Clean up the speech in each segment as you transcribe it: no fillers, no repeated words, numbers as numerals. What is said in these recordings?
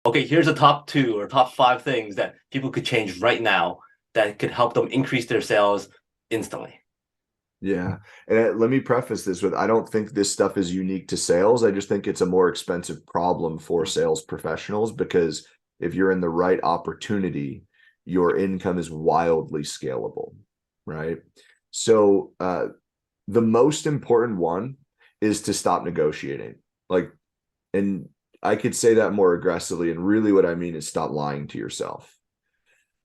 Okay, here's the top two or top five things that people could change right now that could help them increase their sales instantly. Yeah. And let me preface this with I don't think this stuff is unique to sales. I just think it's a more expensive problem for sales professionals because if you're in the right opportunity, your income is wildly scalable, right? So, the most important one is to stop negotiating. Like, and I could say that more aggressively. And really, what I mean is stop lying to yourself.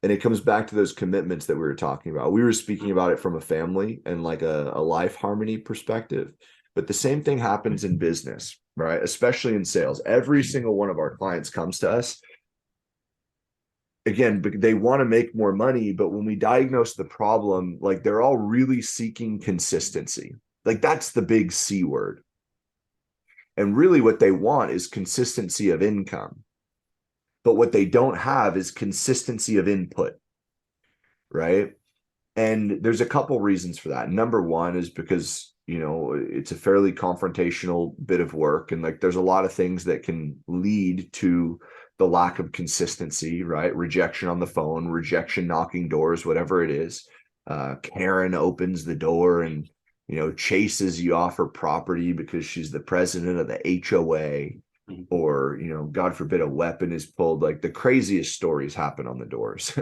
And it comes back to those commitments that we were talking about. We were speaking about it from a family and like a life harmony perspective. But the same thing happens in business, right? Especially in sales. Every single one of our clients comes to us. Again, they want to make more money, but when we diagnose the problem, like they're all really seeking consistency. Like that's the big C word. And really what they want is consistency of income. But what they don't have is consistency of input, right? And there's a couple reasons for that. Number one is because, it's a fairly confrontational bit of work. And like there's a lot of things that can lead to the lack of consistency, right? Rejection on the phone, rejection knocking doors, whatever it is. Karen opens the door and, chases you off her property because she's the president of the HOA. Or, God forbid, a weapon is pulled. Like the craziest stories happen on the doors.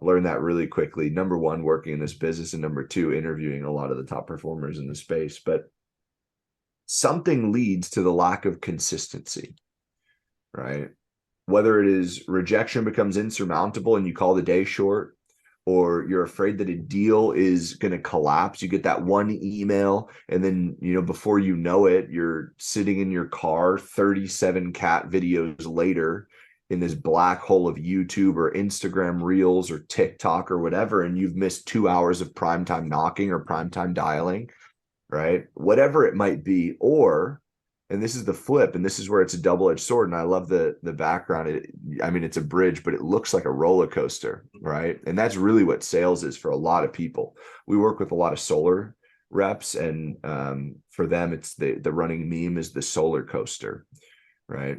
Learned that really quickly. Number one, working in this business, and number two, interviewing a lot of the top performers in the space. But something leads to the lack of consistency, right? Whether it is rejection becomes insurmountable and you call the day short, or you're afraid that a deal is going to collapse. You get that one email, and then, before you know it, you're sitting in your car 37 cat videos later in this black hole of YouTube or Instagram Reels or TikTok or whatever, and you've missed 2 hours of primetime knocking or primetime dialing, right? Whatever it might be. Or, and this is the flip, and this is where it's a double-edged sword. And I love the background. I mean, it's a bridge, but it looks like a roller coaster, right? And that's really what sales is for a lot of people. We work with a lot of solar reps, and for them, it's the running meme is the solar coaster, right?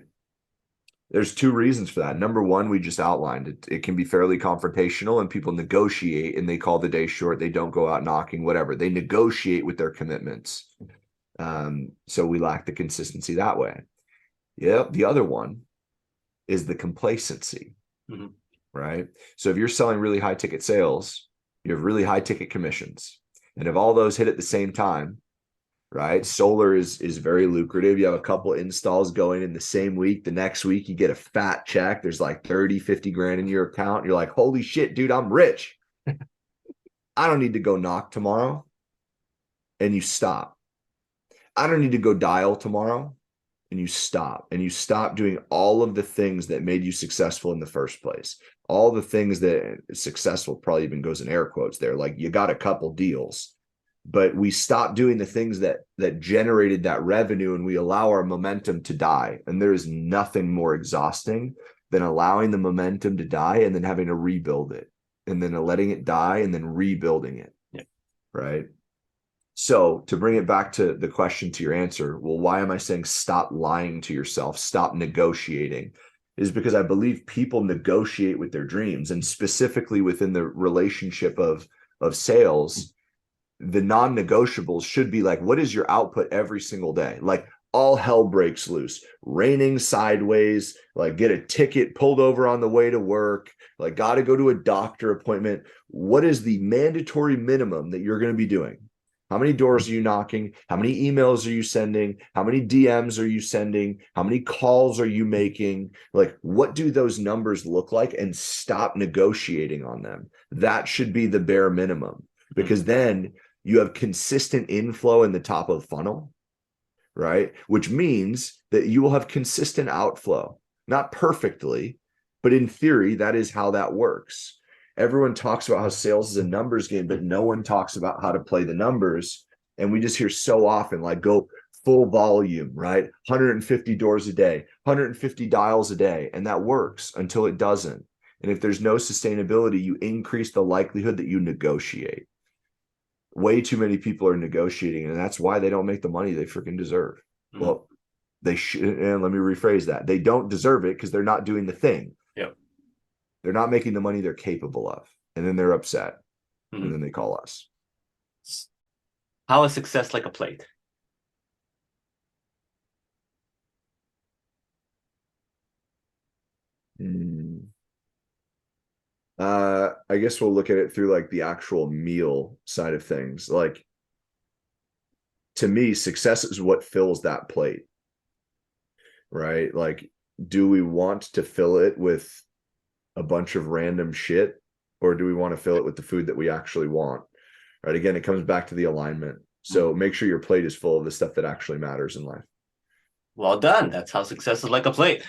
There's two reasons for that. Number one, we just outlined it. It can be fairly confrontational and people negotiate and they call the day short. They don't go out knocking, whatever. They negotiate with their commitments. So we lack the consistency that way. Yeah. The other one is the complacency, right? So if you're selling really high ticket sales, you have really high ticket commissions. And if all those hit at the same time, right? Solar is very lucrative. You have a couple installs going in the same week. The next week you get a fat check. There's like 30, 50 grand in your account. You're like, holy shit, dude, I'm rich. I don't need to go knock tomorrow. And you stop. I don't need to go dial tomorrow. And you stop. And you stop doing all of the things that made you successful in the first place. All the things that successful probably even goes in air quotes there. Like you got a couple deals, but we stop doing the things that generated that revenue, and we allow our momentum to die. And there is nothing more exhausting than allowing the momentum to die and then having to rebuild it, and then letting it die and then rebuilding it. Yeah. Right. So to bring it back to the question, to your answer, well, why am I saying stop lying to yourself, stop negotiating? Is because I believe people negotiate with their dreams, and specifically within the relationship of sales, the non-negotiables should be like, what is your output every single day? Like all hell breaks loose, raining sideways, like get a ticket pulled over on the way to work, like got to go to a doctor appointment. What is the mandatory minimum that you're going to be doing? How many doors are you knocking? How many emails are you sending? How many DMs are you sending? How many calls are you making? Like, what do those numbers look like? And stop negotiating on them. That should be the bare minimum, because then you have consistent inflow in the top of the funnel, right? Which means that you will have consistent outflow, not perfectly, but in theory, that is how that works. Everyone talks about how sales is a numbers game, but no one talks about how to play the numbers. And we just hear so often, like, go full volume, right? 150 doors a day, 150 dials a day. And that works until it doesn't. And if there's no sustainability, you increase the likelihood that you negotiate. Way too many people are negotiating, and that's why they don't make the money they freaking deserve. Well, They should, and let me rephrase that. They don't deserve it because they're not doing the thing. Yep. They're not making the money they're capable of. And then they're upset. Mhm. And then they call us. How is success like a plate? I guess we'll look at it through like the actual meal side of things. Like, to me, success is what fills that plate, right? Like, do we want to fill it with a bunch of random shit, or do we want to fill it with the food that we actually want? Right. Again, it comes back to the alignment. So make sure your plate is full of the stuff that actually matters in life. Well done. That's how success is like a plate.